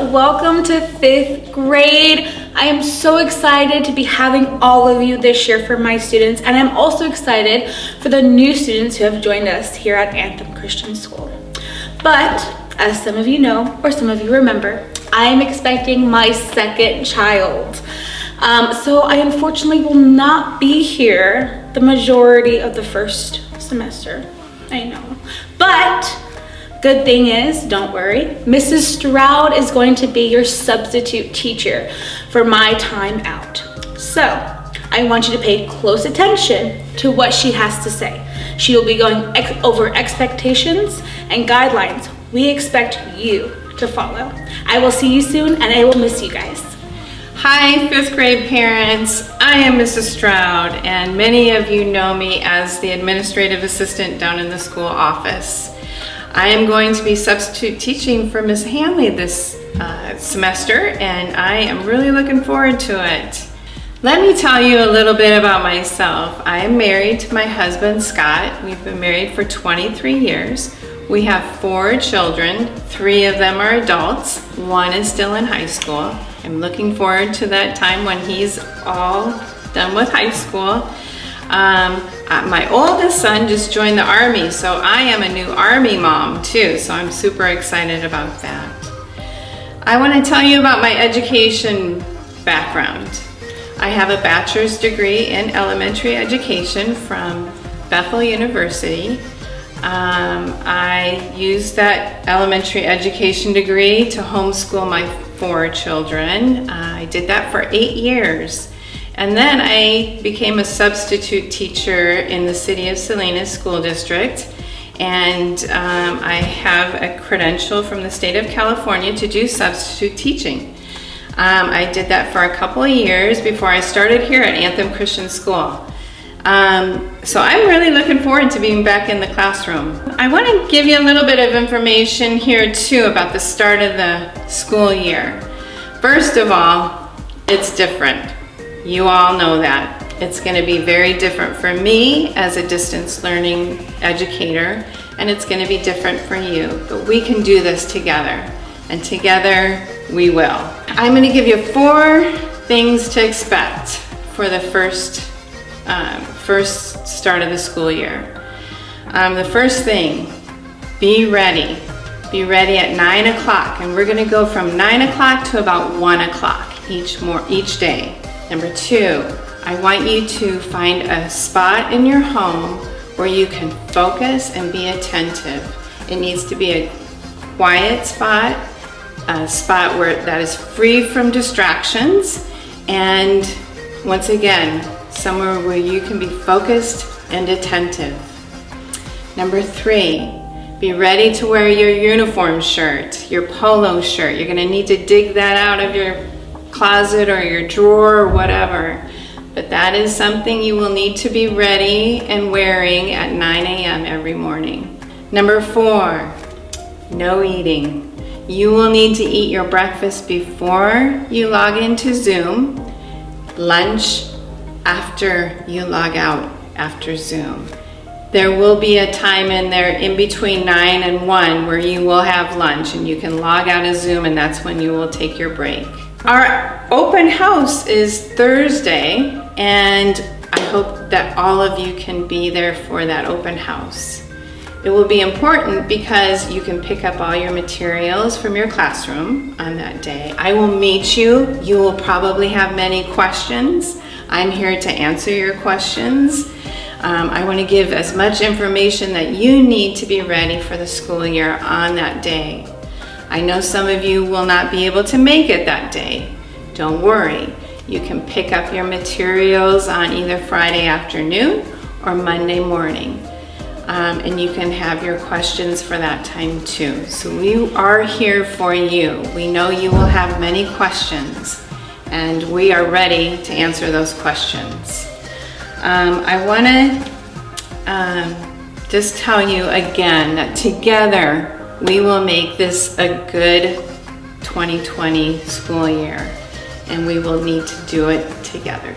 welcome to 5th grade. I am so excited to be having all of you this year for my students, and I'm also excited for the new students who have joined us here at Anthem Christian School. But as some of you know, or some of you remember, I am expecting my second child. So I unfortunately will not be here the majority of the first semester. I know, but good thing is, don't worry, Mrs. Stroud is going to be your substitute teacher for my time out. So I want you to pay close attention to what she has to say. She will be going over expectations and guidelines we expect you to follow. I will see you soon, and I will miss you guys. Hi, 5th grade parents. I am Mrs. Stroud, and many of you know me as the administrative assistant down in the school office. I am going to be substitute teaching for Ms. Hanley this semester, and I am really looking forward to it. Let me tell you a little bit about myself. I am married to my husband, Scott. We've been married for 23 years. We have 4 children. 3 of them are adults. 1 is still in high school. I'm looking forward to that time when he's all done with high school. My oldest son just joined the Army, so I am a new Army mom too, so I'm super excited about that. I want to tell you about my education background. I have a bachelor's degree in elementary education from Bethel University. I used that elementary education degree to homeschool my 4 children. I did that for 8 years. And then I became a substitute teacher in the City of Salinas School District. And I have a credential from the state of California to do substitute teaching. I did that for a couple of years before I started here at Anthem Christian School. So I'm really looking forward to being back in the classroom. I want to give you a little bit of information here too about the start of the school year. First of all, it's different. You all know that. It's going to be very different for me as a distance learning educator, and it's going to be different for you. But we can do this together, and together we will. I'm going to give you 4 things to expect for the first start of the school year. The first thing, be ready. Be ready at 9 o'clock, and we're going to go from 9 o'clock to about 1 o'clock each day. Number 2, I want you to find a spot in your home where you can focus and be attentive. It needs to be a quiet spot, a spot that is free from distractions, and once again, somewhere where you can be focused and attentive. Number 3, be ready to wear your uniform shirt, your polo shirt. You're going to need to dig that out of your closet or your drawer or whatever. But that is something you will need to be ready and wearing at 9 a.m. every morning. Number 4, no eating. You will need to eat your breakfast before you log into Zoom, lunch after you log out after Zoom. There will be a time in there in between 9 and 1 where you will have lunch and you can log out of Zoom, and that's when you will take your break. Our open house is Thursday, and I hope that all of you can be there for that open house. It will be important because you can pick up all your materials from your classroom on that day. I will meet you. You will probably have many questions. I'm here to answer your questions. I want to give as much information that you need to be ready for the school year on that day. I know some of you will not be able to make it that day. Don't worry. You can pick up your materials on either Friday afternoon or Monday morning. And you can have your questions for that time too. So we are here for you. We know you will have many questions, and we are ready to answer those questions. I want to just tell you again that together we will make this a good 2020 school year, and we will need to do it together.